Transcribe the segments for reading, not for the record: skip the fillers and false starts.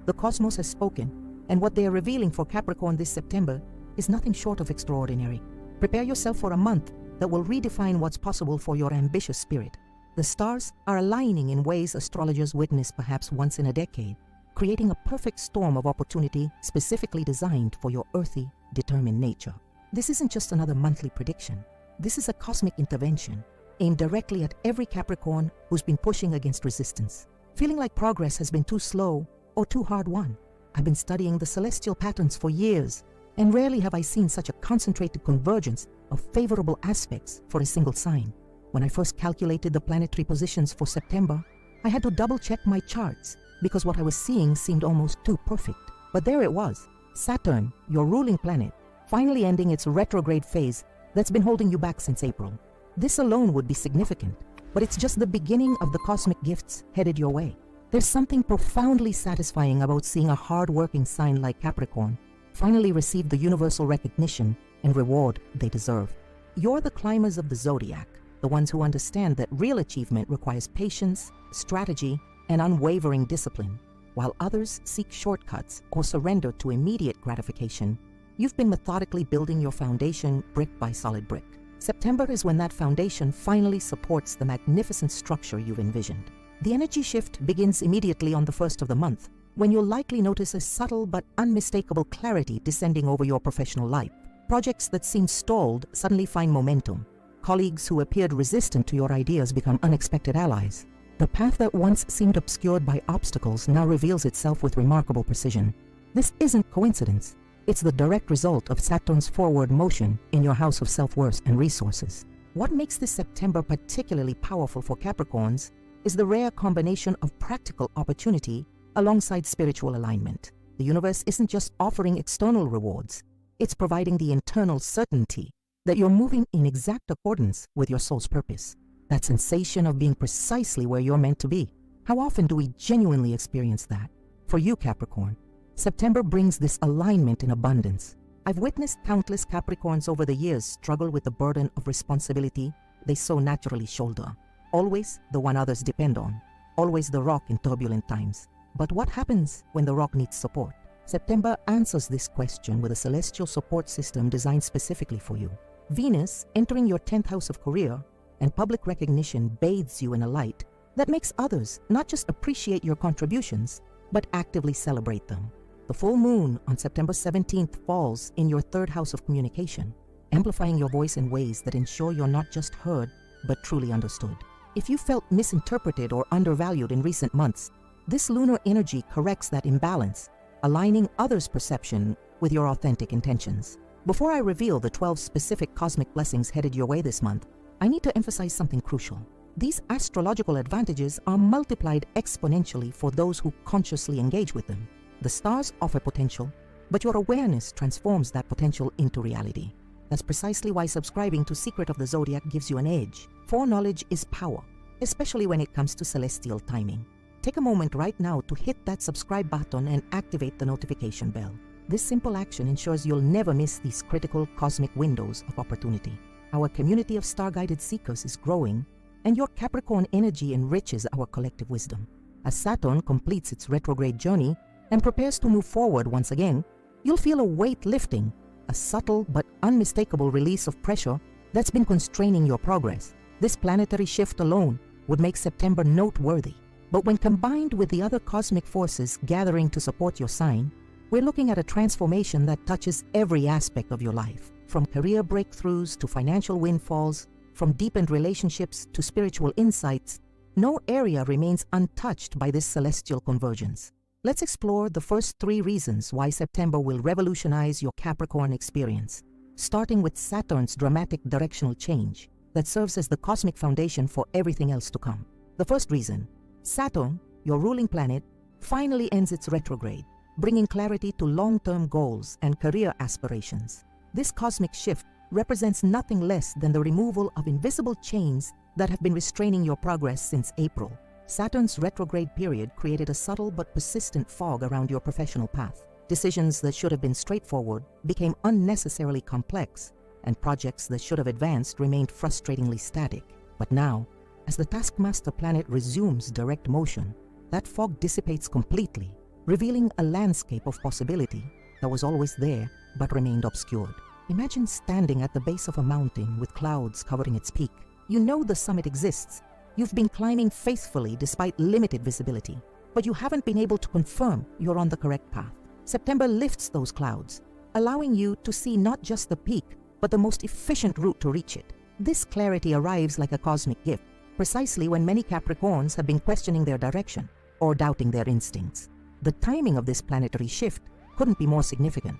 The cosmos has spoken, and what they are revealing for Capricorn this September is nothing short of extraordinary. Prepare yourself for a month that will redefine what's possible for your ambitious spirit. The stars are aligning in ways astrologers witness perhaps once in a decade, creating a perfect storm of opportunity specifically designed for your earthy, determined nature. This isn't just another monthly prediction. This is a cosmic intervention aimed directly at every Capricorn who's been pushing against resistance, feeling like progress has been too slow or too hard won. I've been studying the celestial patterns for years, and rarely have I seen such a concentrated convergence of favorable aspects for a single sign. When I first calculated the planetary positions for September, I had to double-check my charts because what I was seeing seemed almost too perfect. But there it was, Saturn, your ruling planet, finally ending its retrograde phase that's been holding you back since April. This alone would be significant, but it's just the beginning of the cosmic gifts headed your way. There's something profoundly satisfying about seeing a hard-working sign like Capricorn finally receive the universal recognition and reward they deserve. You're the climbers of the Zodiac, the ones who understand that real achievement requires patience, strategy, and unwavering discipline. While others seek shortcuts or surrender to immediate gratification, you've been methodically building your foundation brick by solid brick. September is when that foundation finally supports the magnificent structure you've envisioned. The energy shift begins immediately on the first of the month, when you'll likely notice a subtle but unmistakable clarity descending over your professional life. Projects that seemed stalled suddenly find momentum. Colleagues who appeared resistant to your ideas become unexpected allies. The path that once seemed obscured by obstacles now reveals itself with remarkable precision. This isn't coincidence. It's the direct result of Saturn's forward motion in your house of self-worth and resources. What makes this September particularly powerful for Capricorns is the rare combination of practical opportunity alongside spiritual alignment. The universe isn't just offering external rewards, it's providing the internal certainty that you're moving in exact accordance with your soul's purpose. That sensation of being precisely where you're meant to be. How often do we genuinely experience that? For you, Capricorn, September brings this alignment in abundance. I've witnessed countless Capricorns over the years struggle with the burden of responsibility they so naturally shoulder. Always the one others depend on. Always the rock in turbulent times. But what happens when the rock needs support? September answers this question with a celestial support system designed specifically for you. Venus, entering your 10th house of career and public recognition, bathes you in a light that makes others not just appreciate your contributions, but actively celebrate them. The full moon on September 17th falls in your 3rd house of communication, amplifying your voice in ways that ensure you're not just heard, but truly understood. If you felt misinterpreted or undervalued in recent months, this lunar energy corrects that imbalance, aligning others' perception with your authentic intentions. Before I reveal the 12 specific cosmic blessings headed your way this month, I need to emphasize something crucial. These astrological advantages are multiplied exponentially for those who consciously engage with them. The stars offer potential, but your awareness transforms that potential into reality. That's precisely why subscribing to Secret of the Zodiac gives you an edge. Foreknowledge is power, especially when it comes to celestial timing. Take a moment right now to hit that subscribe button and activate the notification bell. This simple action ensures you'll never miss these critical cosmic windows of opportunity. Our community of star-guided seekers is growing, and your Capricorn energy enriches our collective wisdom. As Saturn completes its retrograde journey and prepares to move forward once again, you'll feel a weight lifting, a subtle but unmistakable release of pressure that's been constraining your progress. This planetary shift alone would make September noteworthy. But when combined with the other cosmic forces gathering to support your sign, we're looking at a transformation that touches every aspect of your life. From career breakthroughs to financial windfalls, from deepened relationships to spiritual insights, no area remains untouched by this celestial convergence. Let's explore the first 3 reasons why September will revolutionize your Capricorn experience, starting with Saturn's dramatic directional change that serves as the cosmic foundation for everything else to come. The first reason, Saturn, your ruling planet, finally ends its retrograde, bringing clarity to long-term goals and career aspirations. This cosmic shift represents nothing less than the removal of invisible chains that have been restraining your progress since April. Saturn's retrograde period created a subtle but persistent fog around your professional path. Decisions that should have been straightforward became unnecessarily complex, and projects that should have advanced remained frustratingly static. But now, as the taskmaster planet resumes direct motion, that fog dissipates completely, revealing a landscape of possibility that was always there but remained obscured. Imagine standing at the base of a mountain with clouds covering its peak. You know the summit exists. You've been climbing faithfully despite limited visibility, but you haven't been able to confirm you're on the correct path. September lifts those clouds, allowing you to see not just the peak, but the most efficient route to reach it. This clarity arrives like a cosmic gift, precisely when many Capricorns have been questioning their direction or doubting their instincts. The timing of this planetary shift couldn't be more significant.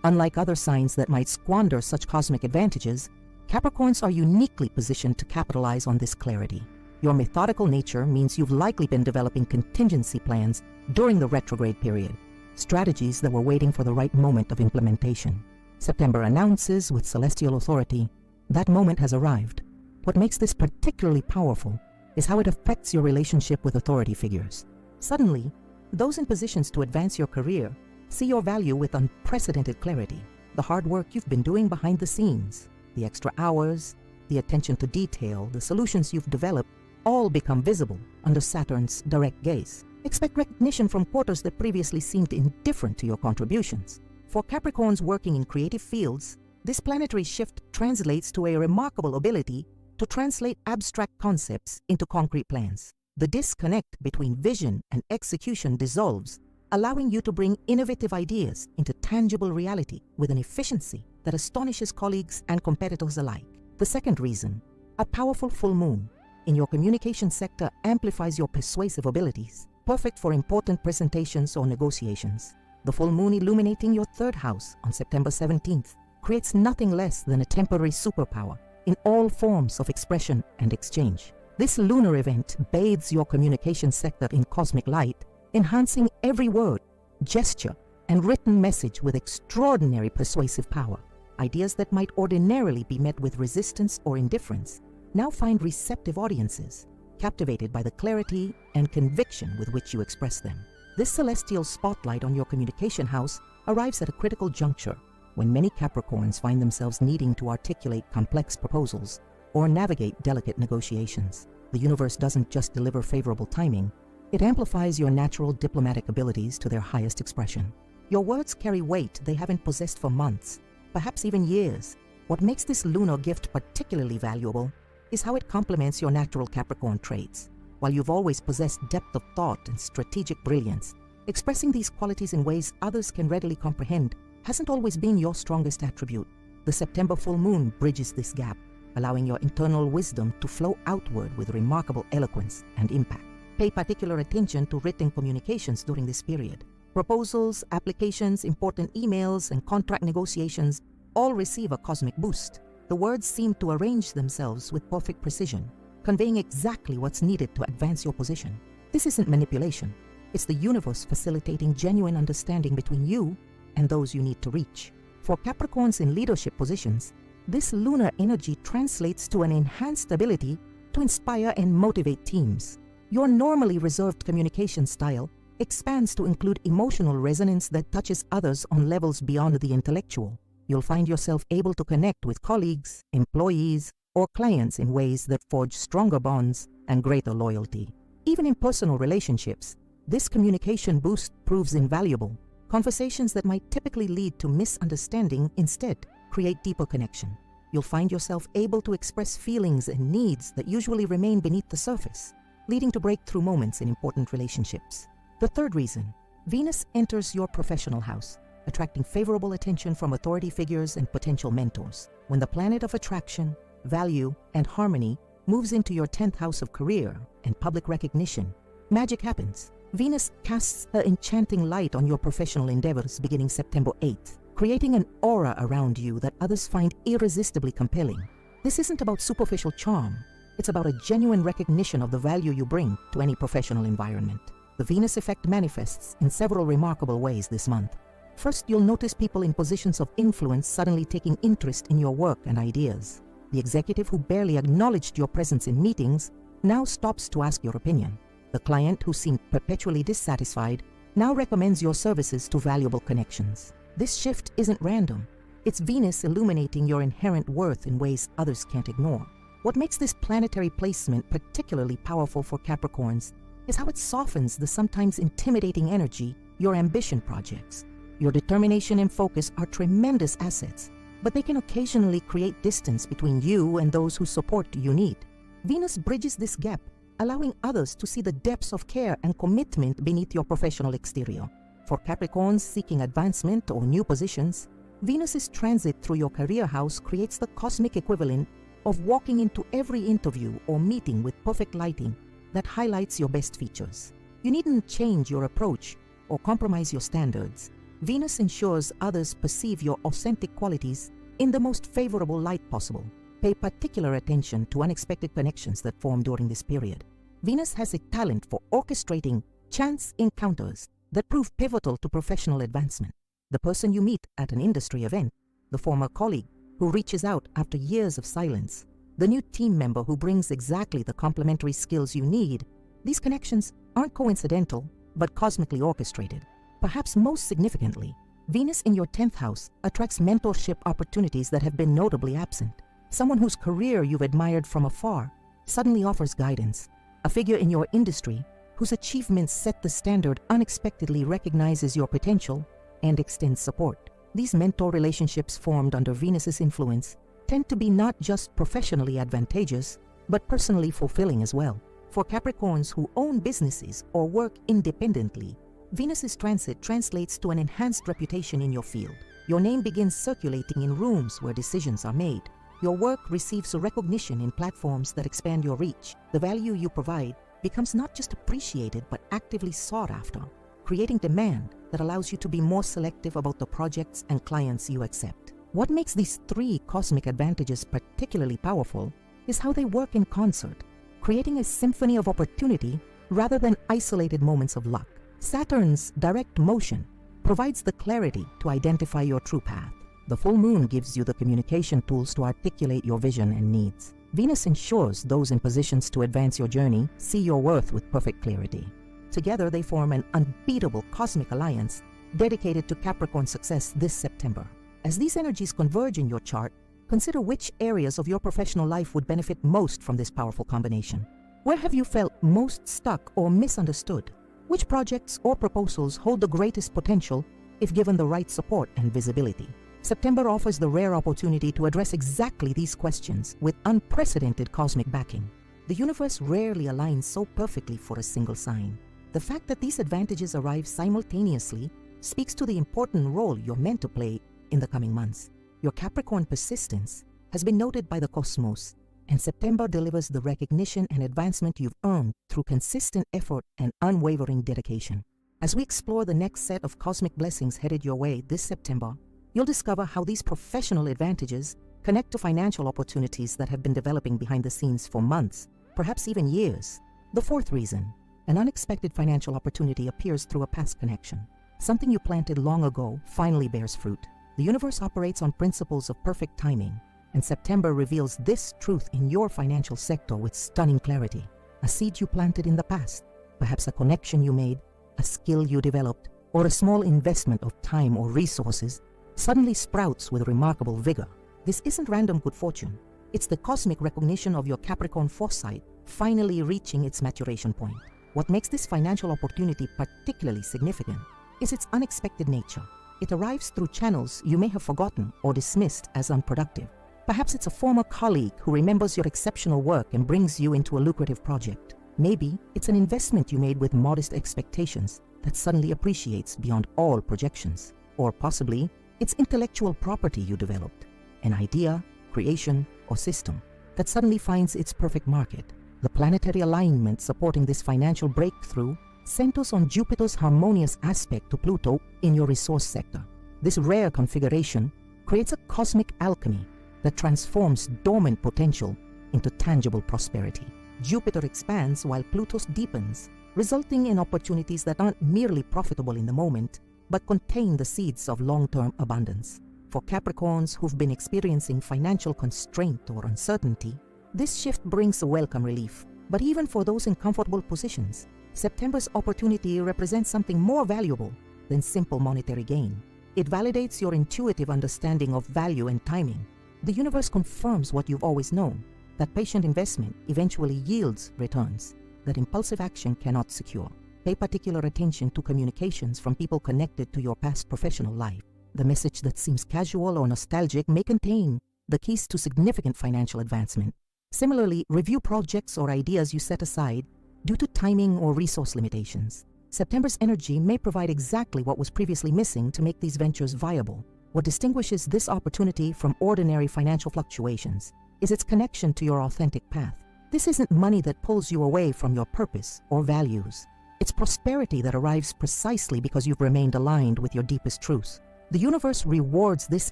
Unlike other signs that might squander such cosmic advantages, Capricorns are uniquely positioned to capitalize on this clarity. Your methodical nature means you've likely been developing contingency plans during the retrograde period, strategies that were waiting for the right moment of implementation. September announces with celestial authority that moment has arrived. What makes this particularly powerful is how it affects your relationship with authority figures. Suddenly, those in positions to advance your career see your value with unprecedented clarity. The hard work you've been doing behind the scenes, the extra hours, the attention to detail, the solutions you've developed, all become visible under Saturn's direct gaze. Expect recognition from quarters that previously seemed indifferent to your contributions. For Capricorns working in creative fields, this planetary shift translates to a remarkable ability to translate abstract concepts into concrete plans. The disconnect between vision and execution dissolves, allowing you to bring innovative ideas into tangible reality with an efficiency that astonishes colleagues and competitors alike. The second reason, a powerful full moon in your communication sector amplifies your persuasive abilities, perfect for important presentations or negotiations. The full moon illuminating your third house on September 17th creates nothing less than a temporary superpower in all forms of expression and exchange. This lunar event bathes your communication sector in cosmic light, enhancing every word, gesture, and written message with extraordinary persuasive power. Ideas that might ordinarily be met with resistance or indifference now find receptive audiences, captivated by the clarity and conviction with which you express them. This celestial spotlight on your communication house arrives at a critical juncture when many Capricorns find themselves needing to articulate complex proposals or navigate delicate negotiations. The universe doesn't just deliver favorable timing, it amplifies your natural diplomatic abilities to their highest expression. Your words carry weight they haven't possessed for months, perhaps even years. What makes this lunar gift particularly valuable is how it complements your natural Capricorn traits. While you've always possessed depth of thought and strategic brilliance, expressing these qualities in ways others can readily comprehend hasn't always been your strongest attribute. The September full moon bridges this gap, allowing your internal wisdom to flow outward with remarkable eloquence and impact. Pay particular attention to written communications during this period. Proposals, applications, important emails, and contract negotiations all receive a cosmic boost. The words seem to arrange themselves with perfect precision, conveying exactly what's needed to advance your position. This isn't manipulation. It's the universe facilitating genuine understanding between you and those you need to reach. For Capricorns in leadership positions, this lunar energy translates to an enhanced ability to inspire and motivate teams. Your normally reserved communication style expands to include emotional resonance that touches others on levels beyond the intellectual. You'll find yourself able to connect with colleagues, employees, or clients in ways that forge stronger bonds and greater loyalty. Even in personal relationships, this communication boost proves invaluable. Conversations that might typically lead to misunderstanding instead create deeper connection. You'll find yourself able to express feelings and needs that usually remain beneath the surface, leading to breakthrough moments in important relationships. The third reason, Venus enters your professional house, attracting favorable attention from authority figures and potential mentors. When the planet of attraction, value, and harmony moves into your 10th house of career and public recognition, magic happens. Venus casts her enchanting light on your professional endeavors beginning September 8th, creating an aura around you that others find irresistibly compelling. This isn't about superficial charm. It's about a genuine recognition of the value you bring to any professional environment. The Venus effect manifests in several remarkable ways this month. First, you'll notice people in positions of influence suddenly taking interest in your work and ideas. The executive who barely acknowledged your presence in meetings now stops to ask your opinion. The client who seemed perpetually dissatisfied now recommends your services to valuable connections. This shift isn't random. It's Venus illuminating your inherent worth in ways others can't ignore. What makes this planetary placement particularly powerful for Capricorns is how it softens the sometimes intimidating energy your ambition projects. Your determination and focus are tremendous assets, but they can occasionally create distance between you and those whose support you need. Venus bridges this gap, allowing others to see the depths of care and commitment beneath your professional exterior. For Capricorns seeking advancement or new positions, Venus's transit through your career house creates the cosmic equivalent of walking into every interview or meeting with perfect lighting that highlights your best features. You needn't change your approach or compromise your standards. Venus ensures others perceive your authentic qualities in the most favorable light possible. Pay particular attention to unexpected connections that form during this period. Venus has a talent for orchestrating chance encounters that prove pivotal to professional advancement. The person you meet at an industry event, the former colleague who reaches out after years of silence, the new team member who brings exactly the complementary skills you need, these connections aren't coincidental but cosmically orchestrated. Perhaps most significantly, Venus in your 10th house attracts mentorship opportunities that have been notably absent. Someone whose career you've admired from afar suddenly offers guidance. A figure in your industry whose achievements set the standard unexpectedly recognizes your potential and extends support. These mentor relationships formed under Venus's influence tend to be not just professionally advantageous, but personally fulfilling as well. For Capricorns who own businesses or work independently, Venus's transit translates to an enhanced reputation in your field. Your name begins circulating in rooms where decisions are made. Your work receives recognition in platforms that expand your reach. The value you provide becomes not just appreciated but actively sought after, creating demand that allows you to be more selective about the projects and clients you accept. What makes these three cosmic advantages particularly powerful is how they work in concert, creating a symphony of opportunity rather than isolated moments of luck. Saturn's direct motion provides the clarity to identify your true path. The full moon gives you the communication tools to articulate your vision and needs. Venus ensures those in positions to advance your journey see your worth with perfect clarity. Together, they form an unbeatable cosmic alliance dedicated to Capricorn success this September. As these energies converge in your chart, consider which areas of your professional life would benefit most from this powerful combination. Where have you felt most stuck or misunderstood? Which projects or proposals hold the greatest potential if given the right support and visibility? September offers the rare opportunity to address exactly these questions with unprecedented cosmic backing. The universe rarely aligns so perfectly for a single sign. The fact that these advantages arrive simultaneously speaks to the important role you're meant to play in the coming months. Your Capricorn persistence has been noted by the cosmos, and September delivers the recognition and advancement you've earned through consistent effort and unwavering dedication. As we explore the next set of cosmic blessings headed your way this September, you'll discover how these professional advantages connect to financial opportunities that have been developing behind the scenes for months, perhaps even years. The fourth reason, an unexpected financial opportunity appears through a past connection. Something you planted long ago finally bears fruit. The universe operates on principles of perfect timing, and September reveals this truth in your financial sector with stunning clarity. A seed you planted in the past, perhaps a connection you made, a skill you developed, or a small investment of time or resources suddenly sprouts with remarkable vigor. This isn't random good fortune. It's the cosmic recognition of your Capricorn foresight finally reaching its maturation point. What makes this financial opportunity particularly significant is its unexpected nature. It arrives through channels you may have forgotten or dismissed as unproductive. Perhaps it's a former colleague who remembers your exceptional work and brings you into a lucrative project. Maybe it's an investment you made with modest expectations that suddenly appreciates beyond all projections. Or possibly, it's intellectual property you developed, an idea, creation, or system that suddenly finds its perfect market. The planetary alignment supporting this financial breakthrough centers on Jupiter's harmonious aspect to Pluto in your resource sector. This rare configuration creates a cosmic alchemy that transforms dormant potential into tangible prosperity. Jupiter expands while Pluto deepens, resulting in opportunities that aren't merely profitable in the moment, but contain the seeds of long-term abundance. For Capricorns who've been experiencing financial constraint or uncertainty, this shift brings a welcome relief. But even for those in comfortable positions, September's opportunity represents something more valuable than simple monetary gain. It validates your intuitive understanding of value and timing. The universe confirms what you've always known, that patient investment eventually yields returns that impulsive action cannot secure. Pay particular attention to communications from people connected to your past professional life. The message that seems casual or nostalgic may contain the keys to significant financial advancement. Similarly, review projects or ideas you set aside due to timing or resource limitations. September's energy may provide exactly what was previously missing to make these ventures viable. What distinguishes this opportunity from ordinary financial fluctuations is its connection to your authentic path. This isn't money that pulls you away from your purpose or values. It's prosperity that arrives precisely because you've remained aligned with your deepest truths. The universe rewards this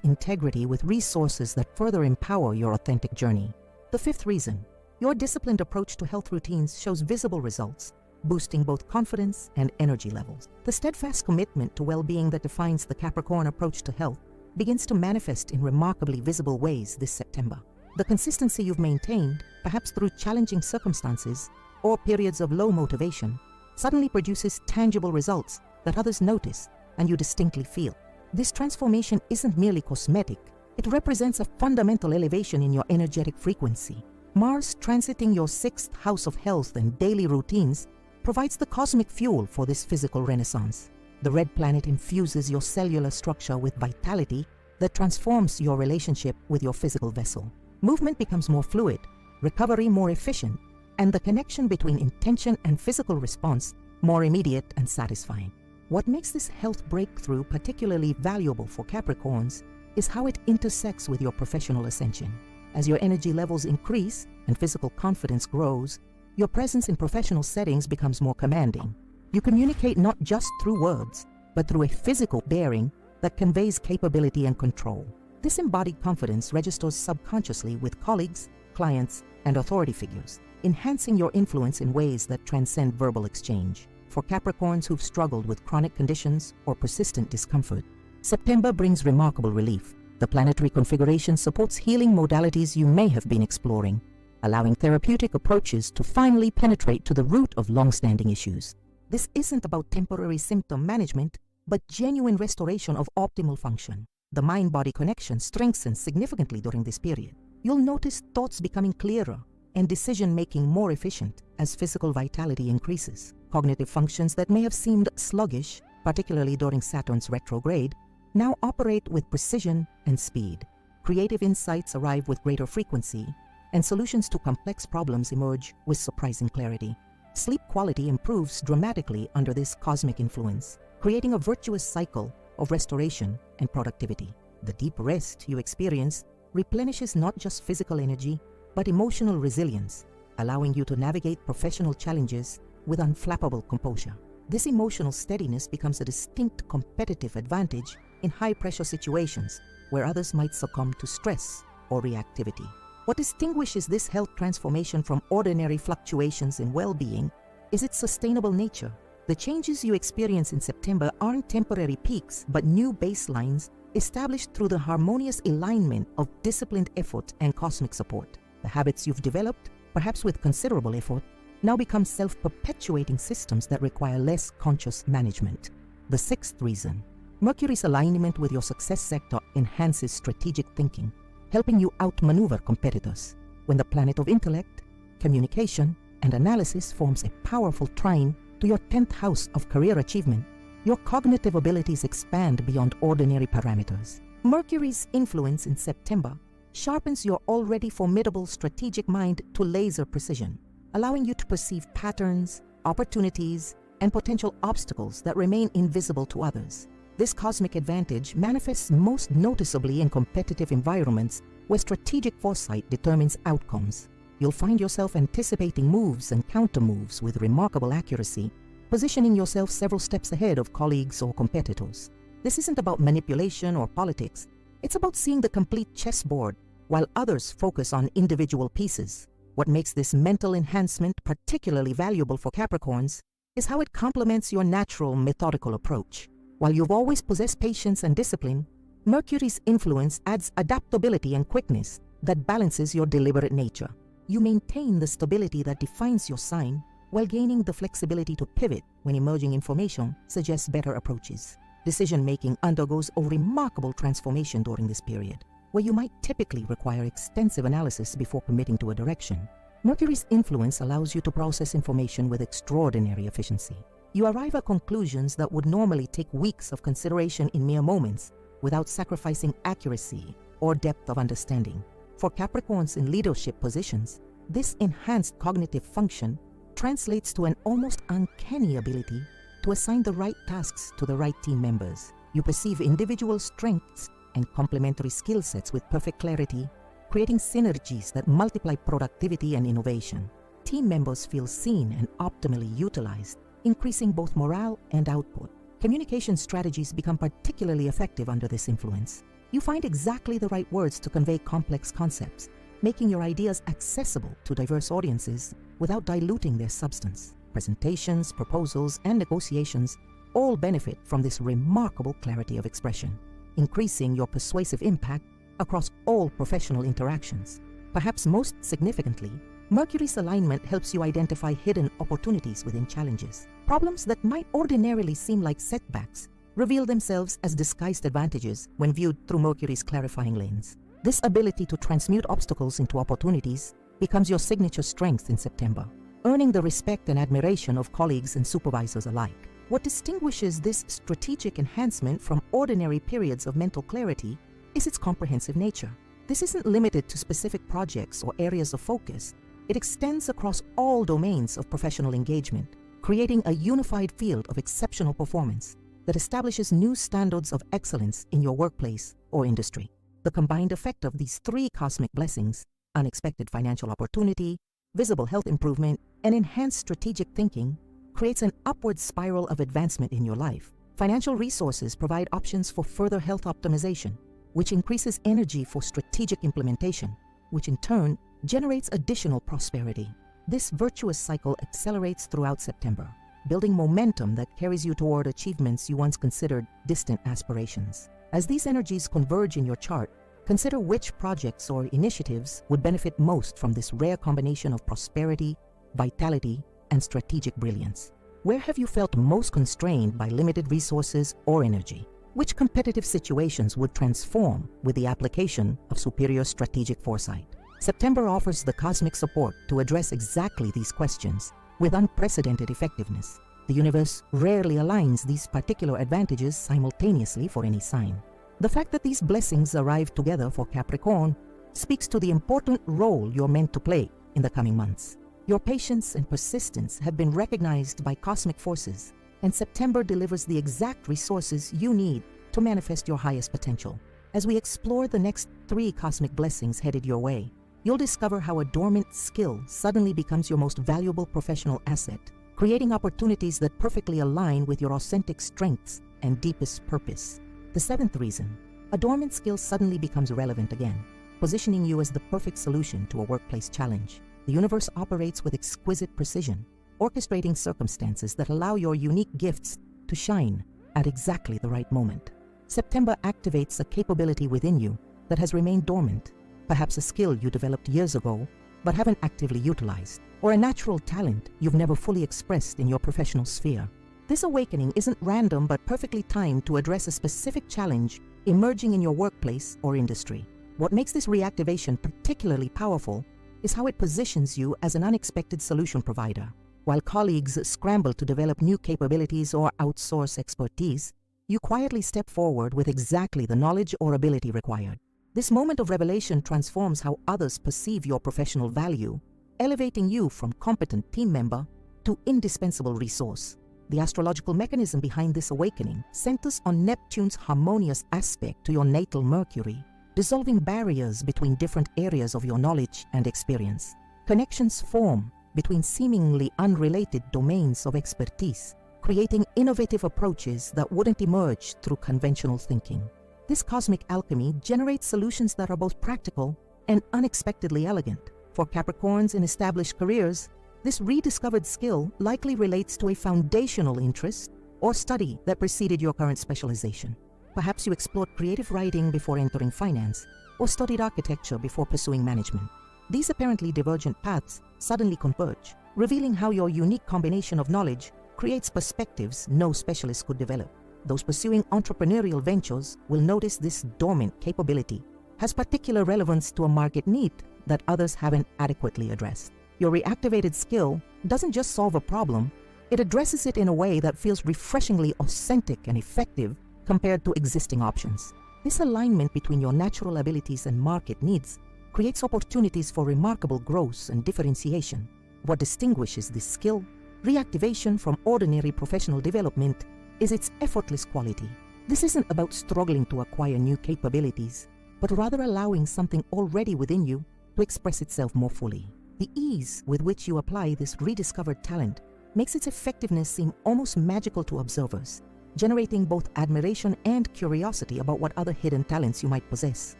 integrity with resources that further empower your authentic journey. The fifth reason, your disciplined approach to health routines shows visible results, boosting both confidence and energy levels. The steadfast commitment to well-being that defines the Capricorn approach to health begins to manifest in remarkably visible ways this September. The consistency you've maintained, perhaps through challenging circumstances or periods of low motivation, suddenly produces tangible results that others notice and you distinctly feel. This transformation isn't merely cosmetic, it represents a fundamental elevation in your energetic frequency. Mars transiting your 6th house of health and daily routines provides the cosmic fuel for this physical renaissance. The red planet infuses your cellular structure with vitality that transforms your relationship with your physical vessel. Movement becomes more fluid, recovery more efficient, and the connection between intention and physical response more immediate and satisfying. What makes this health breakthrough particularly valuable for Capricorns is how it intersects with your professional ascension. As your energy levels increase and physical confidence grows, your presence in professional settings becomes more commanding. You communicate not just through words, but through a physical bearing that conveys capability and control. This embodied confidence registers subconsciously with colleagues, clients, and authority figures, enhancing your influence in ways that transcend verbal exchange. For Capricorns who've struggled with chronic conditions or persistent discomfort, September brings remarkable relief. The planetary configuration supports healing modalities you may have been exploring, allowing therapeutic approaches to finally penetrate to the root of long-standing issues. This isn't about temporary symptom management, but genuine restoration of optimal function. The mind-body connection strengthens significantly during this period. You'll notice thoughts becoming clearer and decision-making more efficient as physical vitality increases. Cognitive functions that may have seemed sluggish, particularly during Saturn's retrograde, now operate with precision and speed. Creative insights arrive with greater frequency, and solutions to complex problems emerge with surprising clarity. Sleep quality improves dramatically under this cosmic influence, creating a virtuous cycle of restoration and productivity. The deep rest you experience replenishes not just physical energy, but emotional resilience, allowing you to navigate professional challenges with unflappable composure. This emotional steadiness becomes a distinct competitive advantage in high-pressure situations where others might succumb to stress or reactivity. What distinguishes this health transformation from ordinary fluctuations in well-being is its sustainable nature. The changes you experience in September aren't temporary peaks, but new baselines established through the harmonious alignment of disciplined effort and cosmic support. The habits you've developed, perhaps with considerable effort, now become self-perpetuating systems that require less conscious management. The sixth reason, Mercury's alignment with your success sector enhances strategic thinking, helping you outmaneuver competitors. When the planet of intellect, communication, and analysis forms a powerful trine to your 10th house of career achievement, your cognitive abilities expand beyond ordinary parameters. Mercury's influence in September sharpens your already formidable strategic mind to laser precision, allowing you to perceive patterns, opportunities, and potential obstacles that remain invisible to others. This cosmic advantage manifests most noticeably in competitive environments where strategic foresight determines outcomes. You'll find yourself anticipating moves and counter-moves with remarkable accuracy, positioning yourself several steps ahead of colleagues or competitors. This isn't about manipulation or politics. It's about seeing the complete chessboard while others focus on individual pieces. What makes this mental enhancement particularly valuable for Capricorns is how it complements your natural methodical approach. While you've always possessed patience and discipline, Mercury's influence adds adaptability and quickness that balances your deliberate nature. You maintain the stability that defines your sign while gaining the flexibility to pivot when emerging information suggests better approaches. Decision-making undergoes a remarkable transformation during this period, where you might typically require extensive analysis before committing to a direction. Mercury's influence allows you to process information with extraordinary efficiency. You arrive at conclusions that would normally take weeks of consideration in mere moments without sacrificing accuracy or depth of understanding. For Capricorns in leadership positions, this enhanced cognitive function translates to an almost uncanny ability to assign the right tasks to the right team members. You perceive individual strengths and complementary skill sets with perfect clarity, creating synergies that multiply productivity and innovation. Team members feel seen and optimally utilized, increasing both morale and output. Communication strategies become particularly effective under this influence. You find exactly the right words to convey complex concepts, making your ideas accessible to diverse audiences without diluting their substance. Presentations, proposals, and negotiations all benefit from this remarkable clarity of expression, increasing your persuasive impact across all professional interactions. Perhaps most significantly, Mercury's alignment helps you identify hidden opportunities within challenges. Problems that might ordinarily seem like setbacks reveal themselves as disguised advantages when viewed through Mercury's clarifying lens. This ability to transmute obstacles into opportunities becomes your signature strength in September, earning the respect and admiration of colleagues and supervisors alike. What distinguishes this strategic enhancement from ordinary periods of mental clarity is its comprehensive nature. This isn't limited to specific projects or areas of focus. It extends across all domains of professional engagement, creating a unified field of exceptional performance that establishes new standards of excellence in your workplace or industry. The combined effect of these three cosmic blessings, unexpected financial opportunity, visible health improvement, and enhanced strategic thinking, creates an upward spiral of advancement in your life. Financial resources provide options for further health optimization, which increases energy for strategic implementation, which in turn generates additional prosperity. This virtuous cycle accelerates throughout September, building momentum that carries you toward achievements you once considered distant aspirations. As these energies converge in your chart, consider which projects or initiatives would benefit most from this rare combination of prosperity, vitality, and strategic brilliance. Where have you felt most constrained by limited resources or energy? Which competitive situations would transform with the application of superior strategic foresight? September offers the cosmic support to address exactly these questions with unprecedented effectiveness. The universe rarely aligns these particular advantages simultaneously for any sign. The fact that these blessings arrive together for Capricorn speaks to the important role you're meant to play in the coming months. Your patience and persistence have been recognized by cosmic forces, and September delivers the exact resources you need to manifest your highest potential. As we explore the next three cosmic blessings headed your way, you'll discover how a dormant skill suddenly becomes your most valuable professional asset, creating opportunities that perfectly align with your authentic strengths and deepest purpose. The seventh reason, a dormant skill suddenly becomes relevant again, positioning you as the perfect solution to a workplace challenge. The universe operates with exquisite precision, orchestrating circumstances that allow your unique gifts to shine at exactly the right moment. September activates a capability within you that has remained dormant, perhaps a skill you developed years ago but haven't actively utilized, or a natural talent you've never fully expressed in your professional sphere. This awakening isn't random but perfectly timed to address a specific challenge emerging in your workplace or industry. What makes this reactivation particularly powerful is how it positions you as an unexpected solution provider. While colleagues scramble to develop new capabilities or outsource expertise, you quietly step forward with exactly the knowledge or ability required. This moment of revelation transforms how others perceive your professional value, elevating you from competent team member to indispensable resource. The astrological mechanism behind this awakening centers on Neptune's harmonious aspect to your natal Mercury, dissolving barriers between different areas of your knowledge and experience. Connections form between seemingly unrelated domains of expertise, creating innovative approaches that wouldn't emerge through conventional thinking. This cosmic alchemy generates solutions that are both practical and unexpectedly elegant. For Capricorns in established careers, this rediscovered skill likely relates to a foundational interest or study that preceded your current specialization. Perhaps you explored creative writing before entering finance, or studied architecture before pursuing management. These apparently divergent paths suddenly converge, revealing how your unique combination of knowledge creates perspectives no specialist could develop. Those pursuing entrepreneurial ventures will notice this dormant capability has particular relevance to a market need that others haven't adequately addressed. Your reactivated skill doesn't just solve a problem, It addresses it in a way that feels refreshingly authentic and effective compared to existing options. This alignment between your natural abilities and market needs creates opportunities for remarkable growth and differentiation. What distinguishes this skill, reactivation from ordinary professional development, is its effortless quality. This isn't about struggling to acquire new capabilities, but rather allowing something already within you to express itself more fully. The ease with which you apply this rediscovered talent makes its effectiveness seem almost magical to observers, generating both admiration and curiosity about what other hidden talents you might possess.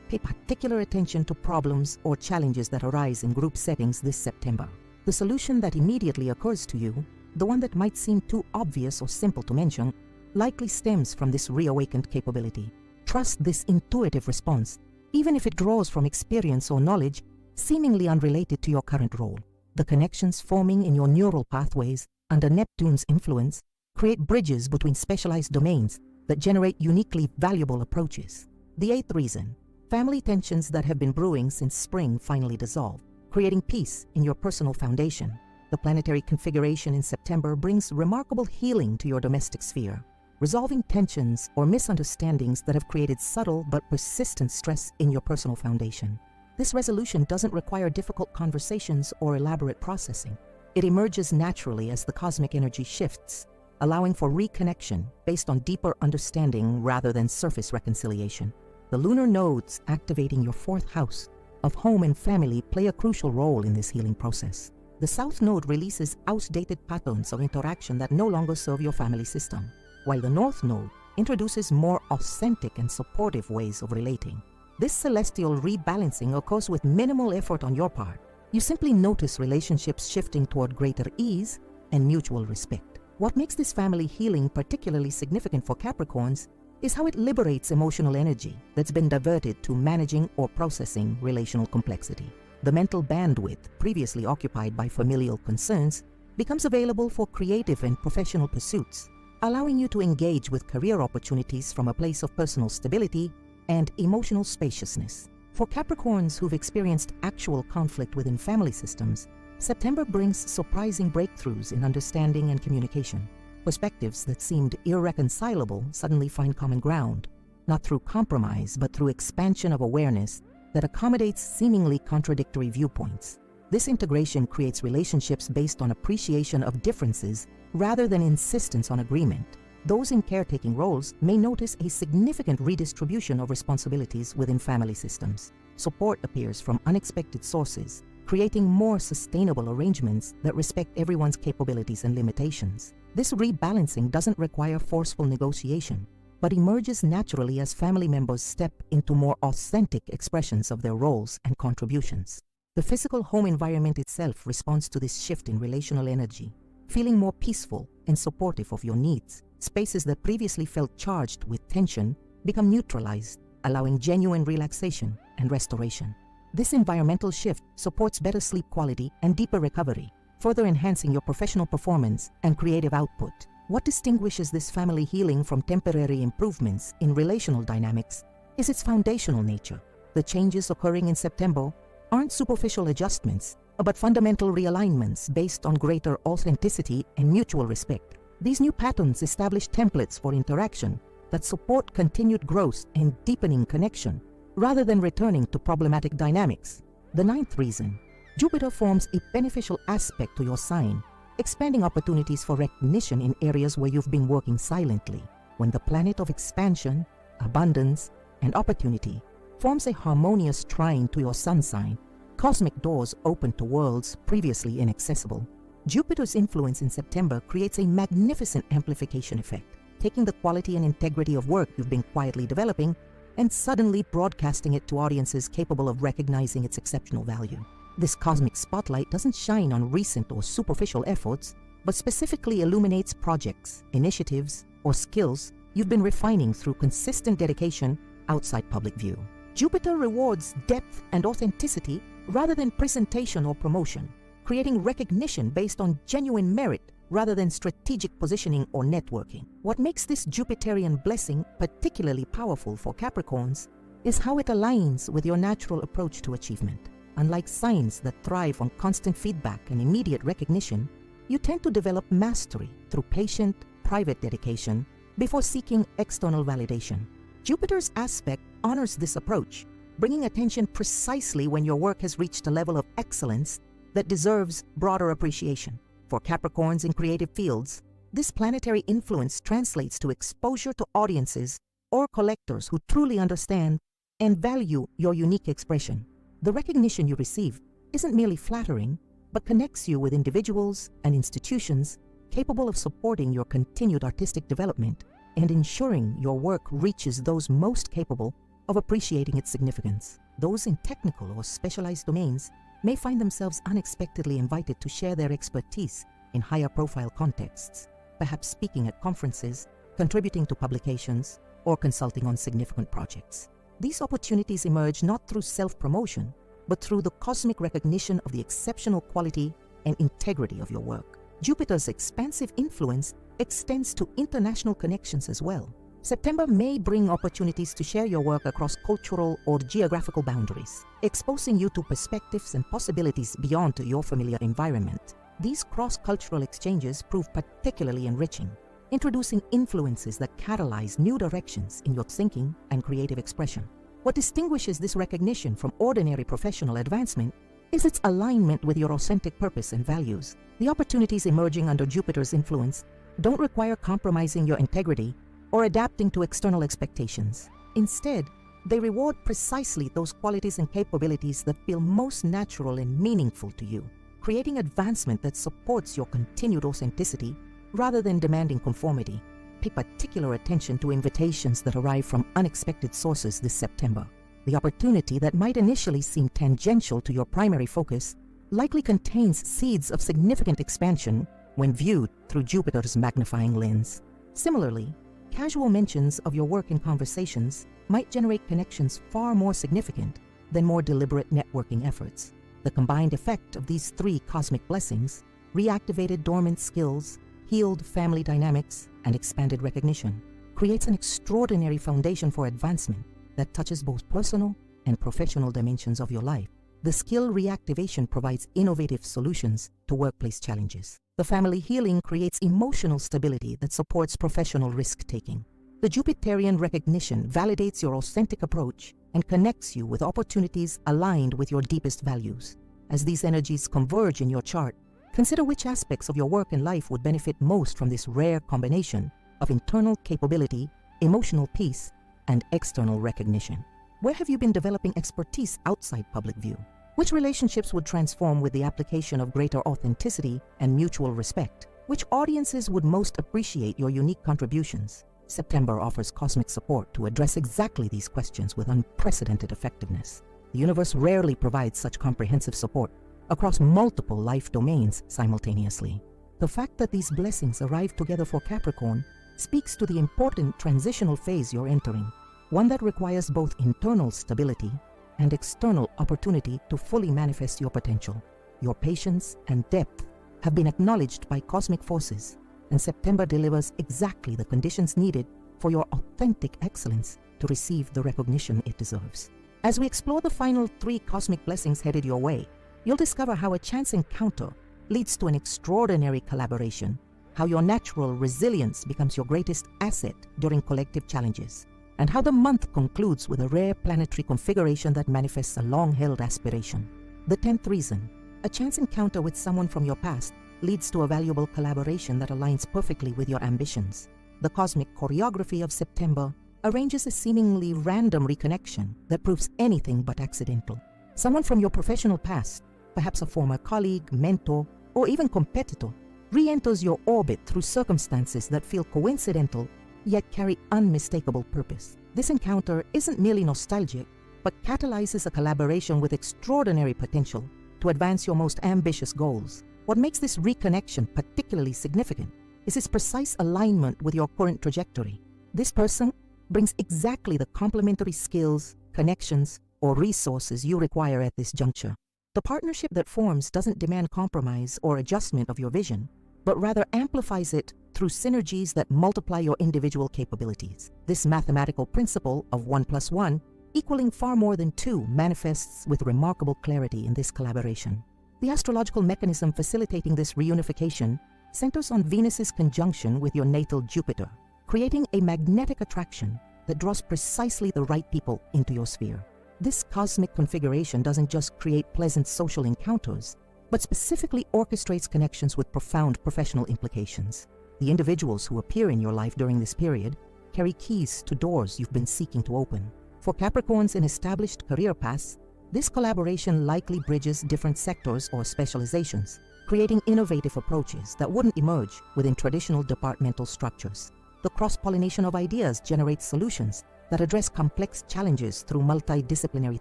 Pay particular attention to problems or challenges that arise in group settings this September. The solution that immediately occurs to you, the one that might seem too obvious or simple to mention, likely stems from this reawakened capability. Trust this intuitive response, even if it draws from experience or knowledge seemingly unrelated to your current role. The connections forming in your neural pathways under Neptune's influence create bridges between specialized domains that generate uniquely valuable approaches. The eighth reason: family tensions that have been brewing since spring finally dissolve, creating peace in your personal foundation. The planetary configuration in September brings remarkable healing to your domestic sphere, resolving tensions or misunderstandings that have created subtle but persistent stress in your personal foundation. This resolution doesn't require difficult conversations or elaborate processing. It emerges naturally as the cosmic energy shifts, allowing for reconnection based on deeper understanding rather than surface reconciliation. The lunar nodes activating your fourth house of home and family play a crucial role in this healing process. The south node releases outdated patterns of interaction that no longer serve your family system, while the north node introduces more authentic and supportive ways of relating. This celestial rebalancing occurs with minimal effort on your part. You simply notice relationships shifting toward greater ease and mutual respect. What makes this family healing particularly significant for Capricorns is how it liberates emotional energy that's been diverted to managing or processing relational complexity. The mental bandwidth previously occupied by familial concerns becomes available for creative and professional pursuits, allowing you to engage with career opportunities from a place of personal stability and emotional spaciousness. For Capricorns who've experienced actual conflict within family systems, September brings surprising breakthroughs in understanding and communication. Perspectives that seemed irreconcilable suddenly find common ground, not through compromise, but through expansion of awareness that accommodates seemingly contradictory viewpoints. This integration creates relationships based on appreciation of differences rather than insistence on agreement. Those in caretaking roles may notice a significant redistribution of responsibilities within family systems. Support appears from unexpected sources, creating more sustainable arrangements that respect everyone's capabilities and limitations. This rebalancing doesn't require forceful negotiation, but emerges naturally as family members step into more authentic expressions of their roles and contributions. The physical home environment itself responds to this shift in relational energy, feeling more peaceful and supportive of your needs. Spaces that previously felt charged with tension become neutralized, allowing genuine relaxation and restoration. This environmental shift supports better sleep quality and deeper recovery, further enhancing your professional performance and creative output. What distinguishes this family healing from temporary improvements in relational dynamics is its foundational nature. The changes occurring in September aren't superficial adjustments, but fundamental realignments based on greater authenticity and mutual respect. These new patterns establish templates for interaction that support continued growth and deepening connection, rather than returning to problematic dynamics. The ninth reason: Jupiter forms a beneficial aspect to your sign, expanding opportunities for recognition in areas where you've been working silently. When the planet of expansion, abundance, and opportunity forms a harmonious trine to your sun sign, cosmic doors open to worlds previously inaccessible. Jupiter's influence in September creates a magnificent amplification effect, taking the quality and integrity of work you've been quietly developing and suddenly broadcasting it to audiences capable of recognizing its exceptional value. This cosmic spotlight doesn't shine on recent or superficial efforts, but specifically illuminates projects, initiatives, or skills you've been refining through consistent dedication outside public view. Jupiter rewards depth and authenticity rather than presentation or promotion, creating recognition based on genuine merit rather than strategic positioning or networking. What makes this Jupiterian blessing particularly powerful for Capricorns is how it aligns with your natural approach to achievement. Unlike signs that thrive on constant feedback and immediate recognition, you tend to develop mastery through patient, private dedication before seeking external validation. Jupiter's aspect honors this approach, bringing attention precisely when your work has reached a level of excellence that deserves broader appreciation. For Capricorns in creative fields, this planetary influence translates to exposure to audiences or collectors who truly understand and value your unique expression. The recognition you receive isn't merely flattering, but connects you with individuals and institutions capable of supporting your continued artistic development and ensuring your work reaches those most capable of appreciating its significance. Those in technical or specialized domains may find themselves unexpectedly invited to share their expertise in higher profile contexts, perhaps speaking at conferences, contributing to publications, or consulting on significant projects. These opportunities emerge not through self-promotion, but through the cosmic recognition of the exceptional quality and integrity of your work. Jupiter's expansive influence extends to international connections as well. September may bring opportunities to share your work across cultural or geographical boundaries, exposing you to perspectives and possibilities beyond your familiar environment. These cross-cultural exchanges prove particularly enriching, introducing influences that catalyze new directions in your thinking and creative expression. What distinguishes this recognition from ordinary professional advancement is its alignment with your authentic purpose and values. The opportunities emerging under Jupiter's influence don't require compromising your integrity or adapting to external expectations. Instead, they reward precisely those qualities and capabilities that feel most natural and meaningful to you, creating advancement that supports your continued authenticity rather than demanding conformity. Pay particular attention to invitations that arrive from unexpected sources this September. The opportunity that might initially seem tangential to your primary focus likely contains seeds of significant expansion when viewed through Jupiter's magnifying lens. Similarly, casual mentions of your work in conversations might generate connections far more significant than more deliberate networking efforts. The combined effect of these three cosmic blessings, reactivated dormant skills, healed family dynamics, and expanded recognition, creates an extraordinary foundation for advancement that touches both personal and professional dimensions of your life. The skill reactivation provides innovative solutions to workplace challenges. The family healing creates emotional stability that supports professional risk-taking. The Jupiterian recognition validates your authentic approach and connects you with opportunities aligned with your deepest values. As these energies converge in your chart, consider which aspects of your work and life would benefit most from this rare combination of internal capability, emotional peace, and external recognition. Where have you been developing expertise outside public view? Which relationships would transform with the application of greater authenticity and mutual respect? Which audiences would most appreciate your unique contributions? September offers cosmic support to address exactly these questions with unprecedented effectiveness. The universe rarely provides such comprehensive support across multiple life domains simultaneously. The fact that these blessings arrive together for Capricorn speaks to the important transitional phase you're entering, one that requires both internal stability and external opportunity to fully manifest your potential. Your patience and depth have been acknowledged by cosmic forces, and September delivers exactly the conditions needed for your authentic excellence to receive the recognition it deserves. As we explore the final three cosmic blessings headed your way, you'll discover how a chance encounter leads to an extraordinary collaboration, how your natural resilience becomes your greatest asset during collective challenges, and how the month concludes with a rare planetary configuration that manifests a long-held aspiration. The 10th reason: a chance encounter with someone from your past leads to a valuable collaboration that aligns perfectly with your ambitions. The cosmic choreography of September arranges a seemingly random reconnection that proves anything but accidental. Someone from your professional past, perhaps a former colleague, mentor, or even competitor, re-enters your orbit through circumstances that feel coincidental yet carry unmistakable purpose. This encounter isn't merely nostalgic, but catalyzes a collaboration with extraordinary potential to advance your most ambitious goals. What makes this reconnection particularly significant is its precise alignment with your current trajectory. This person brings exactly the complementary skills, connections, or resources you require at this juncture. The partnership that forms doesn't demand compromise or adjustment of your vision, but rather amplifies it through synergies that multiply your individual capabilities. This mathematical principle of 1 + 1 equaling far more than 2 manifests with remarkable clarity in this collaboration. The astrological mechanism facilitating this reunification centers on Venus's conjunction with your natal Jupiter, creating a magnetic attraction that draws precisely the right people into your sphere. This cosmic configuration doesn't just create pleasant social encounters, but specifically orchestrates connections with profound professional implications. The individuals who appear in your life during this period carry keys to doors you've been seeking to open. For Capricorns in established career paths, this collaboration likely bridges different sectors or specializations, creating innovative approaches that wouldn't emerge within traditional departmental structures. The cross-pollination of ideas generates solutions that address complex challenges through multidisciplinary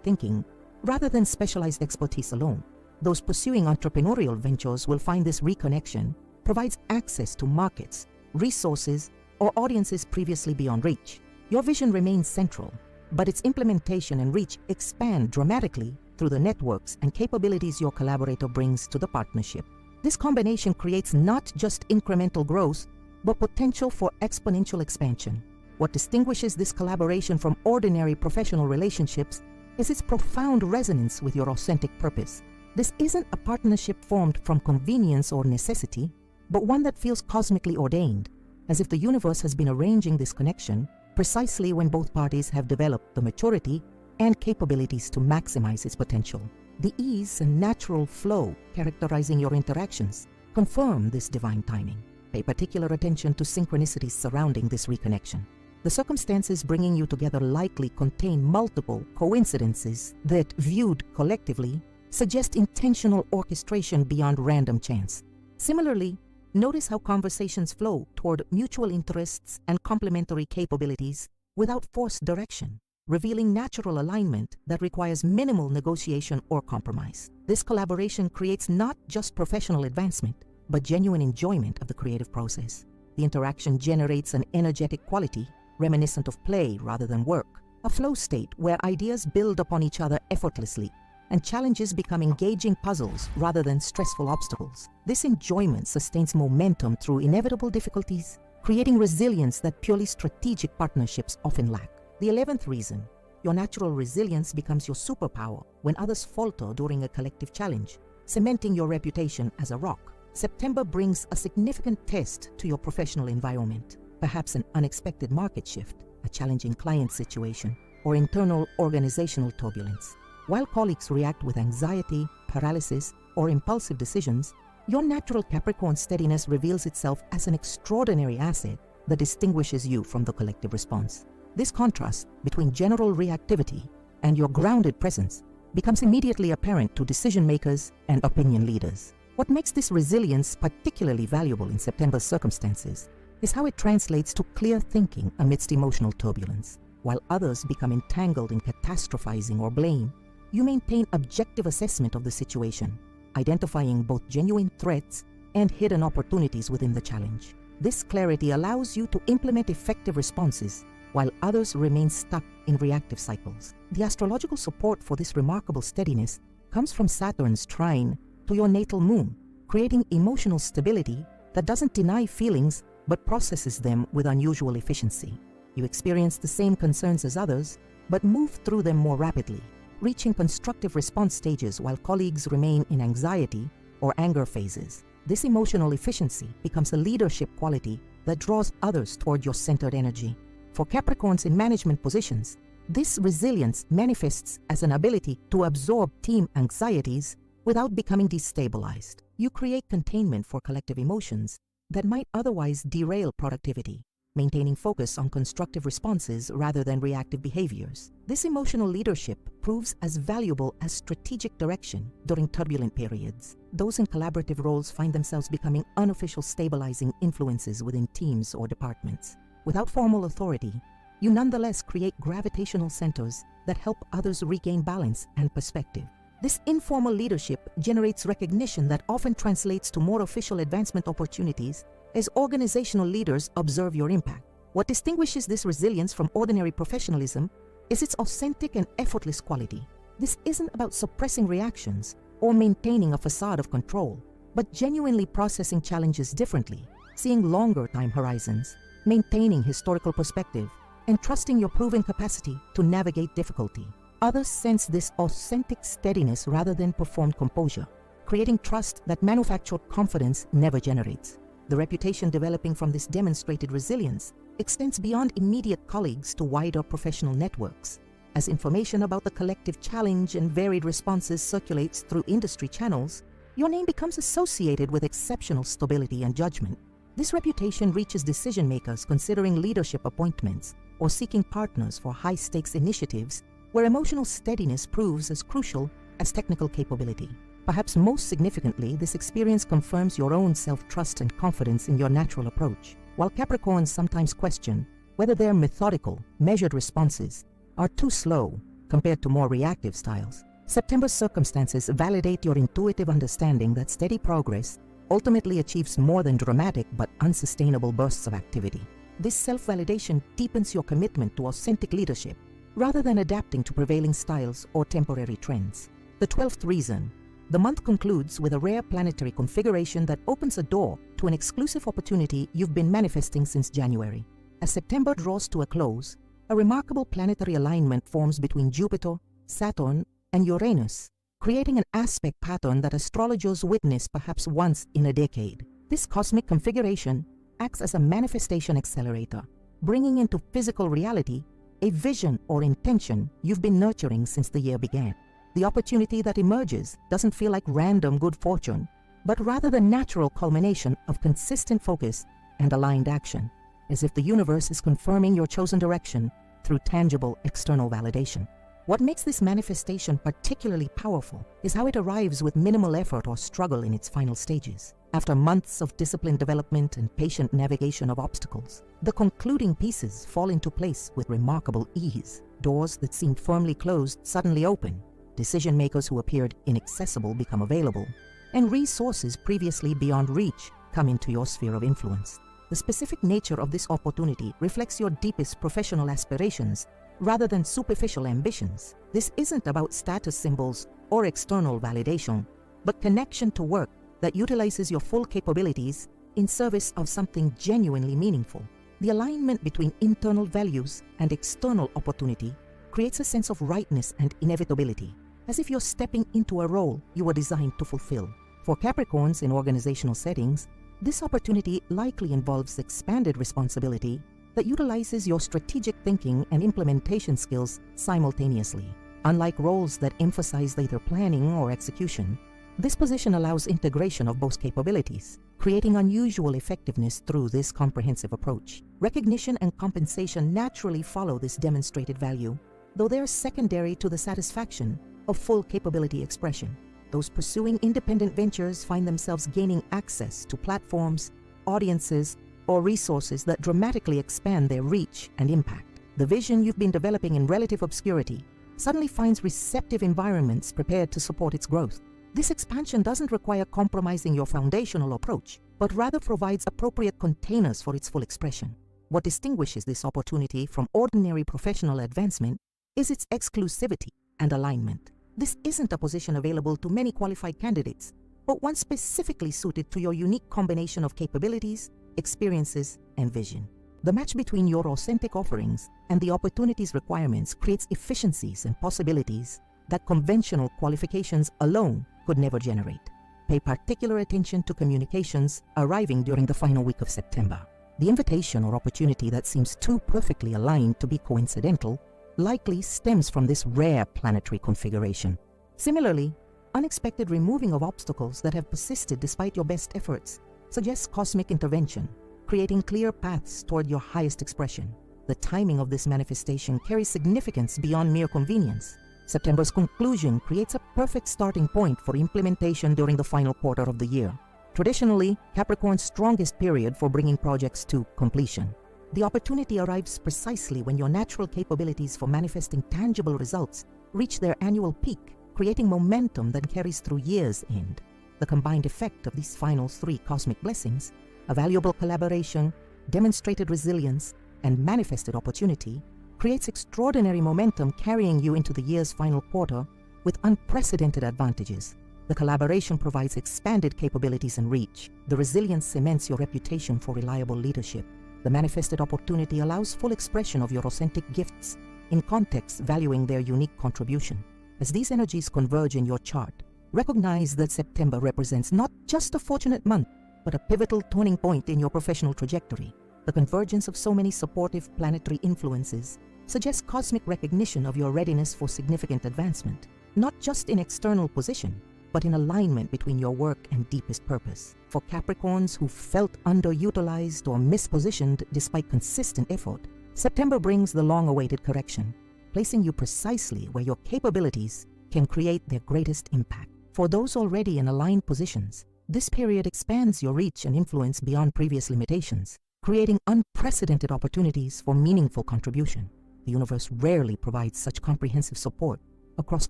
thinking rather than specialized expertise alone. Those pursuing entrepreneurial ventures will find this reconnection provides access to markets, resources, or audiences previously beyond reach. Your vision remains central, but its implementation and reach expand dramatically through the networks and capabilities your collaborator brings to the partnership. This combination creates not just incremental growth, but potential for exponential expansion. What distinguishes this collaboration from ordinary professional relationships is its profound resonance with your authentic purpose. This isn't a partnership formed from convenience or necessity, but one that feels cosmically ordained, as if the universe has been arranging this connection precisely when both parties have developed the maturity and capabilities to maximize its potential. The ease and natural flow characterizing your interactions confirm this divine timing. Pay particular attention to synchronicities surrounding this reconnection. The circumstances bringing you together likely contain multiple coincidences that, viewed collectively, suggest intentional orchestration beyond random chance. Similarly, notice how conversations flow toward mutual interests and complementary capabilities without forced direction, revealing natural alignment that requires minimal negotiation or compromise. This collaboration creates not just professional advancement, but genuine enjoyment of the creative process. The interaction generates an energetic quality, reminiscent of play rather than work, a flow state where ideas build upon each other effortlessly, and challenges become engaging puzzles rather than stressful obstacles. This enjoyment sustains momentum through inevitable difficulties, creating resilience that purely strategic partnerships often lack. The 11th reason, your natural resilience becomes your superpower when others falter during a collective challenge, cementing your reputation as a rock. September brings a significant test to your professional environment, perhaps an unexpected market shift, a challenging client situation, or internal organizational turbulence. While colleagues react with anxiety, paralysis, or impulsive decisions, your natural Capricorn steadiness reveals itself as an extraordinary asset that distinguishes you from the collective response. This contrast between general reactivity and your grounded presence becomes immediately apparent to decision makers and opinion leaders. What makes this resilience particularly valuable in September's circumstances is how it translates to clear thinking amidst emotional turbulence. While others become entangled in catastrophizing or blame, you maintain objective assessment of the situation, identifying both genuine threats and hidden opportunities within the challenge. This clarity allows you to implement effective responses while others remain stuck in reactive cycles. The astrological support for this remarkable steadiness comes from Saturn's trine to your natal moon, creating emotional stability that doesn't deny feelings but processes them with unusual efficiency. You experience the same concerns as others, but move through them more rapidly, reaching constructive response stages while colleagues remain in anxiety or anger phases. This emotional efficiency becomes a leadership quality that draws others toward your centered energy. For Capricorns in management positions, this resilience manifests as an ability to absorb team anxieties without becoming destabilized. You create containment for collective emotions that might otherwise derail productivity, maintaining focus on constructive responses rather than reactive behaviors. This emotional leadership proves as valuable as strategic direction during turbulent periods. Those in collaborative roles find themselves becoming unofficial stabilizing influences within teams or departments. Without formal authority, you nonetheless create gravitational centers that help others regain balance and perspective. This informal leadership generates recognition that often translates to more official advancement opportunities as organizational leaders observe your impact. What distinguishes this resilience from ordinary professionalism is its authentic and effortless quality. This isn't about suppressing reactions or maintaining a facade of control, but genuinely processing challenges differently, seeing longer time horizons, maintaining historical perspective, and trusting your proven capacity to navigate difficulty. Others sense this authentic steadiness rather than performed composure, creating trust that manufactured confidence never generates. The reputation developing from this demonstrated resilience extends beyond immediate colleagues to wider professional networks. As information about the collective challenge and varied responses circulates through industry channels, your name becomes associated with exceptional stability and judgment. This reputation reaches decision makers considering leadership appointments or seeking partners for high-stakes initiatives where emotional steadiness proves as crucial as technical capability. Perhaps most significantly, this experience confirms your own self-trust and confidence in your natural approach. While Capricorns sometimes question whether their methodical, measured responses are too slow compared to more reactive styles, September's circumstances validate your intuitive understanding that steady progress ultimately achieves more than dramatic but unsustainable bursts of activity. This self-validation deepens your commitment to authentic leadership rather than adapting to prevailing styles or temporary trends. The 12th reason. The month concludes with a rare planetary configuration that opens a door to an exclusive opportunity you've been manifesting since January. As September draws to a close, a remarkable planetary alignment forms between Jupiter, Saturn, and Uranus, creating an aspect pattern that astrologers witness perhaps once in a decade. This cosmic configuration acts as a manifestation accelerator, bringing into physical reality a vision or intention you've been nurturing since the year began. The opportunity that emerges doesn't feel like random good fortune, but rather the natural culmination of consistent focus and aligned action, as if the universe is confirming your chosen direction through tangible external validation. What makes this manifestation particularly powerful is how it arrives with minimal effort or struggle in its final stages. After months of disciplined development and patient navigation of obstacles, the concluding pieces fall into place with remarkable ease. Doors that seemed firmly closed suddenly open, decision makers who appeared inaccessible become available, and resources previously beyond reach come into your sphere of influence. The specific nature of this opportunity reflects your deepest professional aspirations rather than superficial ambitions. This isn't about status symbols or external validation, but connection to work that utilizes your full capabilities in service of something genuinely meaningful. The alignment between internal values and external opportunity creates a sense of rightness and inevitability, as if you're stepping into a role you were designed to fulfill. For Capricorns in organizational settings, this opportunity likely involves expanded responsibility that utilizes your strategic thinking and implementation skills simultaneously. Unlike roles that emphasize either planning or execution, this position allows integration of both capabilities, creating unusual effectiveness through this comprehensive approach. Recognition and compensation naturally follow this demonstrated value, though they are secondary to the satisfaction of full capability expression. Those pursuing independent ventures find themselves gaining access to platforms, audiences, or resources that dramatically expand their reach and impact. The vision you've been developing in relative obscurity suddenly finds receptive environments prepared to support its growth. This expansion doesn't require compromising your foundational approach, but rather provides appropriate containers for its full expression. What distinguishes this opportunity from ordinary professional advancement is its exclusivity and alignment. This isn't a position available to many qualified candidates, but one specifically suited to your unique combination of capabilities, experiences, and vision. The match between your authentic offerings and the opportunity's requirements creates efficiencies and possibilities that conventional qualifications alone could never generate. Pay particular attention to communications arriving during the final week of September. The invitation or opportunity that seems too perfectly aligned to be coincidental likely stems from this rare planetary configuration. Similarly, unexpected removing of obstacles that have persisted despite your best efforts suggests cosmic intervention, creating clear paths toward your highest expression. The timing of this manifestation carries significance beyond mere convenience. September's conclusion creates a perfect starting point for implementation during the final quarter of the year, traditionally Capricorn's strongest period for bringing projects to completion. The opportunity arrives precisely when your natural capabilities for manifesting tangible results reach their annual peak, creating momentum that carries through year's end. The combined effect of these final three cosmic blessings, a valuable collaboration, demonstrated resilience, and manifested opportunity, creates extraordinary momentum carrying you into the year's final quarter with unprecedented advantages. The collaboration provides expanded capabilities and reach. The resilience cements your reputation for reliable leadership. The manifested opportunity allows full expression of your authentic gifts in contexts valuing their unique contribution. As these energies converge in your chart, Recognize that September represents not just a fortunate month, but a pivotal turning point in your professional trajectory. The convergence of so many supportive planetary influences suggests cosmic recognition of your readiness for significant advancement, not just in external position, but in alignment between your work and deepest purpose. For Capricorns who felt underutilized or mispositioned despite consistent effort, September brings the long-awaited correction, placing you precisely where your capabilities can create their greatest impact. For those already in aligned positions, this period expands your reach and influence beyond previous limitations, creating unprecedented opportunities for meaningful contribution. The universe rarely provides such comprehensive support across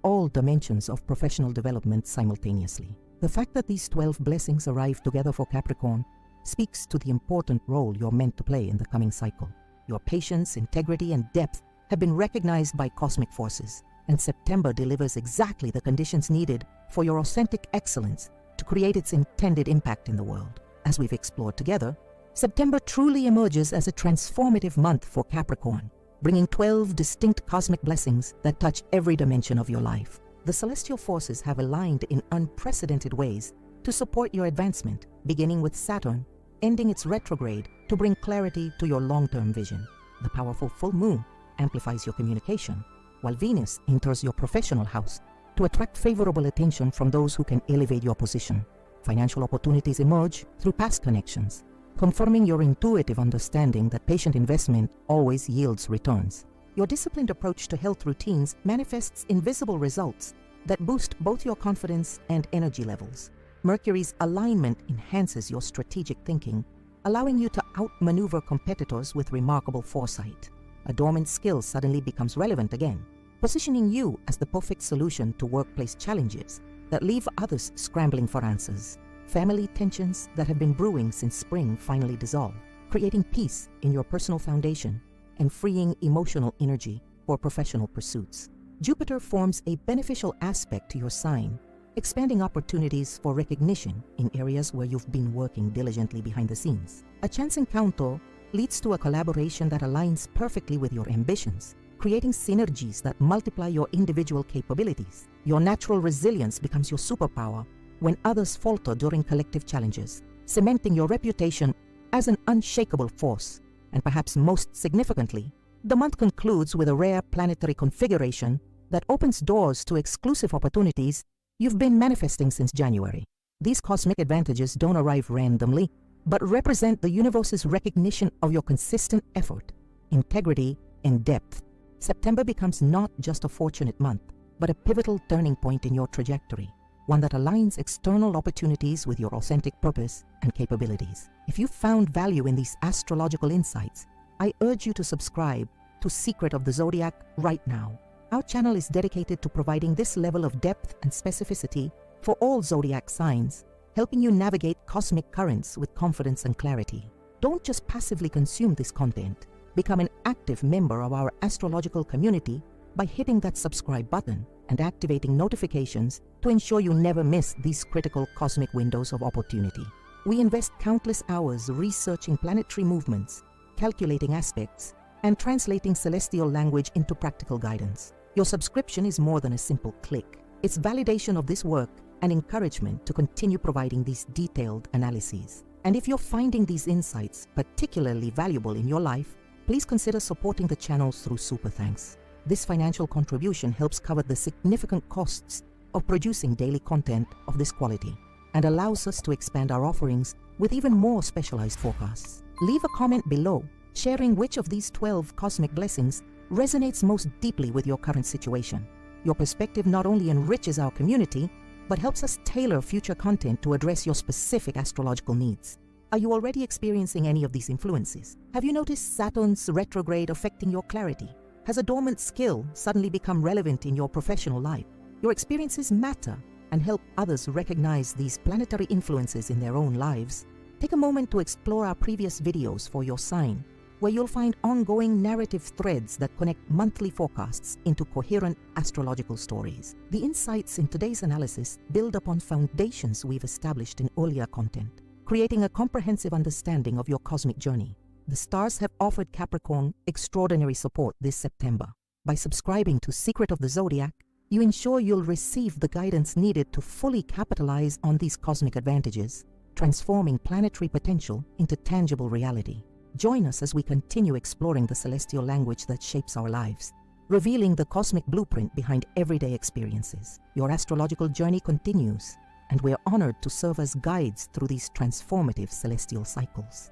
all dimensions of professional development simultaneously. The fact that these 12 blessings arrive together for Capricorn speaks to the important role you're meant to play in the coming cycle. Your patience, integrity, and depth have been recognized by cosmic forces, and September delivers exactly the conditions needed for your authentic excellence to create its intended impact in the world. As we've explored together, September truly emerges as a transformative month for Capricorn, bringing 12 distinct cosmic blessings that touch every dimension of your life. The celestial forces have aligned in unprecedented ways to support your advancement, beginning with Saturn ending its retrograde to bring clarity to your long-term vision. The powerful full moon amplifies your communication, while Venus enters your professional house to attract favorable attention from those who can elevate your position. Financial opportunities emerge through past connections, confirming your intuitive understanding that patient investment always yields returns. Your disciplined approach to health routines manifests invisible results that boost both your confidence and energy levels. Mercury's alignment enhances your strategic thinking, allowing you to outmaneuver competitors with remarkable foresight. A dormant skill suddenly becomes relevant again, positioning you as the perfect solution to workplace challenges that leave others scrambling for answers. Family tensions that have been brewing since spring finally dissolve, creating peace in your personal foundation and freeing emotional energy for professional pursuits. Jupiter forms a beneficial aspect to your sign, expanding opportunities for recognition in areas where you've been working diligently behind the scenes. A chance encounter leads to a collaboration that aligns perfectly with your ambitions, creating synergies that multiply your individual capabilities. Your natural resilience becomes your superpower when others falter during collective challenges, cementing your reputation as an unshakable force. And perhaps most significantly, the month concludes with a rare planetary configuration that opens doors to exclusive opportunities you've been manifesting since January. These cosmic advantages don't arrive randomly, but represent the universe's recognition of your consistent effort, integrity, and depth. September becomes not just a fortunate month, but a pivotal turning point in your trajectory, one that aligns external opportunities with your authentic purpose and capabilities. If you found value in these astrological insights, I urge you to subscribe to Secret of the Zodiac right now. Our channel is dedicated to providing this level of depth and specificity for all zodiac signs, helping you navigate cosmic currents with confidence and clarity. Don't just passively consume this content. Become an active member of our astrological community by hitting that subscribe button and activating notifications to ensure you never miss these critical cosmic windows of opportunity. We invest countless hours researching planetary movements, calculating aspects, and translating celestial language into practical guidance. Your subscription is more than a simple click. It's validation of this work and encouragement to continue providing these detailed analyses. And if you're finding these insights particularly valuable in your life, please consider supporting the channel through Super Thanks. This financial contribution helps cover the significant costs of producing daily content of this quality and allows us to expand our offerings with even more specialized forecasts. Leave a comment below sharing which of these 12 cosmic blessings resonates most deeply with your current situation. Your perspective not only enriches our community, but helps us tailor future content to address your specific astrological needs. Are you already experiencing any of these influences? Have you noticed Saturn's retrograde affecting your clarity? Has a dormant skill suddenly become relevant in your professional life? Your experiences matter and help others recognize these planetary influences in their own lives. Take a moment to explore our previous videos for your sign, where you'll find ongoing narrative threads that connect monthly forecasts into coherent astrological stories. The insights in today's analysis build upon foundations we've established in earlier content, creating a comprehensive understanding of your cosmic journey. The stars have offered Capricorn extraordinary support this September. By subscribing to Secret of the Zodiac, you ensure you'll receive the guidance needed to fully capitalize on these cosmic advantages, transforming planetary potential into tangible reality. Join us as we continue exploring the celestial language that shapes our lives, revealing the cosmic blueprint behind everyday experiences. Your astrological journey continues, and we're honored to serve as guides through these transformative celestial cycles.